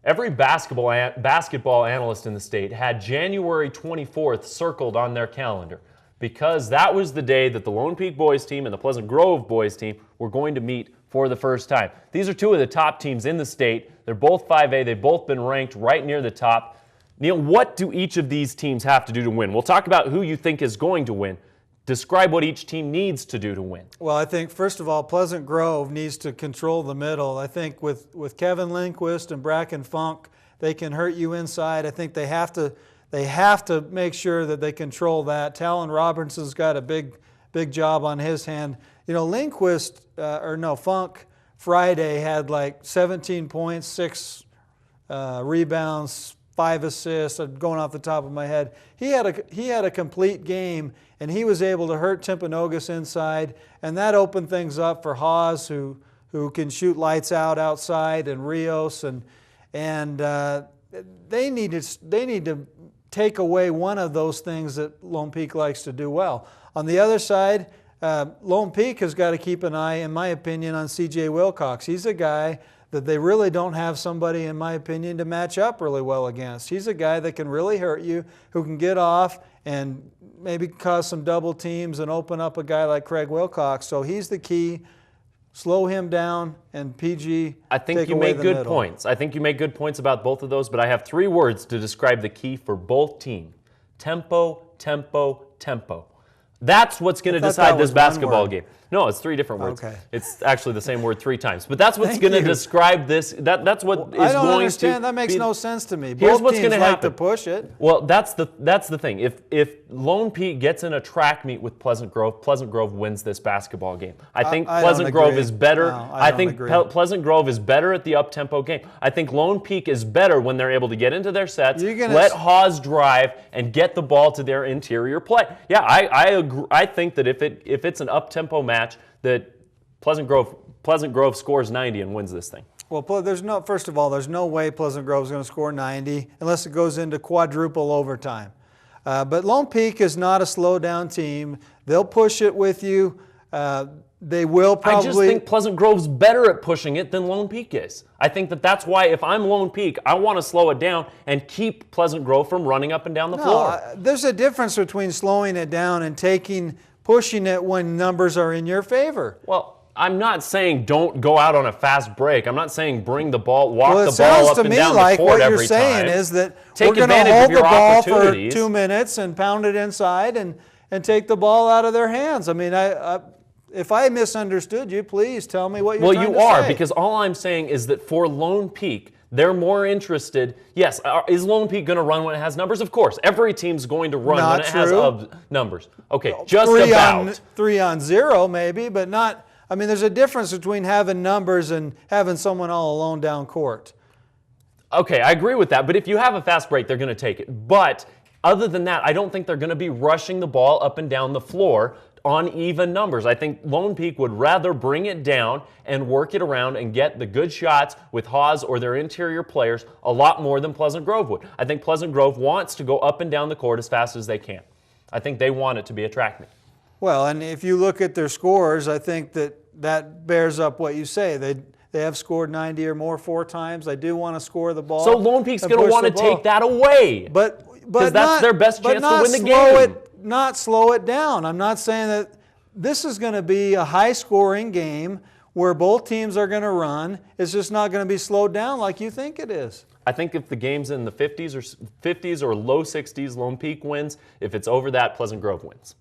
Every basketball analyst in the state had January 24th circled on their calendar because that was the day that the Lone Peak boys team and the Pleasant Grove boys team were going to meet for the first time. These are two of the top teams in the state. They're both 5A. They've both been ranked right near the top. Neil, what do each of these teams have to do to win? We'll talk about who you think is going to win. Describe what each team needs to do to win. Well, I think, first of all, Pleasant Grove needs to control the middle. I think with Kevin Lindquist and Bracken Funk, they can hurt you inside. I think they have to make sure that they control that. Talon Robinson's got a big job on his hand. You know, Funk Friday had like 17 points, 6 rebounds, 5 assists. I'm going off the top of my head. He had a complete game, and he was able to hurt Timpanogos inside, and that opened things up for Haas, who can shoot lights out outside, and Rios, and they need to take away one of those things that Lone Peak likes to do well. On the other side, Lone Peak has got to keep an eye, in my opinion, on C.J. Wilcox. He's a guy that they really don't have somebody, in my opinion, to match up really well against. He's a guy that can really hurt you, who can get off and maybe cause some double teams and open up a guy like Craig Wilcox. So he's the key. Slow him down, and PG. I think you make good points. I think you make good points about both of those, but I have 3 words to describe the key for both teams. Tempo, tempo, tempo. That's what's going to decide this basketball game. No, it's 3 different words. Okay. It's actually the same word 3 times. But that's what's going to describe this. That's what is going to. I don't understand. That makes no sense to me. Here's what's going to happen. To push it. Well, that's the thing. If Lone Peak gets in a track meet with Pleasant Grove wins this basketball game. I think Pleasant Grove is better. No, I think Pleasant Grove is better at the up-tempo game. I think Lone Peak is better when they're able to get into their sets, let Haas drive, and get the ball to their interior play. Yeah, I agree. I think that if it's an up-tempo match, that Pleasant Grove scores 90 and wins this thing. Well, first of all, there's no way Pleasant Grove is going to score 90 unless it goes into quadruple overtime. But Lone Peak is not a slow-down team. They'll push it with you. They will probably. I just think Pleasant Grove's better at pushing it than Lone Peak is. I think that's why if I'm Lone Peak, I want to slow it down and keep Pleasant Grove from running up and down the floor. There's a difference between slowing it down and pushing it when numbers are in your favor. Well, I'm not saying don't go out on a fast break. I'm not saying bring the ball, walk the ball up and down the court every time. What you're saying is that we're going to hold the ball for 2 minutes and pound it inside and take the ball out of their hands. I mean, if I misunderstood you, please tell me what you're trying to say. Well, you are, because all I'm saying is that for Lone Peak, they're more interested. Yes, is Lone Peak going to run when it has numbers? Of course. Every team's going to run when it has numbers. Okay, just about. 3-on-0 maybe, but not. I mean, there's a difference between having numbers and having someone all alone down court. Okay, I agree with that. But if you have a fast break, they're going to take it. But other than that, I don't think they're going to be rushing the ball up and down the floor on even numbers. I think Lone Peak would rather bring it down and work it around and get the good shots with Haas or their interior players a lot more than Pleasant Grove would. I think Pleasant Grove wants to go up and down the court as fast as they can. I think they want it to be a track meet. Well, and if you look at their scores, I think that bears up what you say. They have scored 90 or more 4 times. They do want to score the ball. So Lone Peak's going to want to take that away. Because that's their best chance to win the game. Not slow it down. I'm not saying that this is going to be a high-scoring game where both teams are going to run. It's just not going to be slowed down like you think it is. I think if the game's in the 50s or low 60s, Lone Peak wins. If it's over that, Pleasant Grove wins.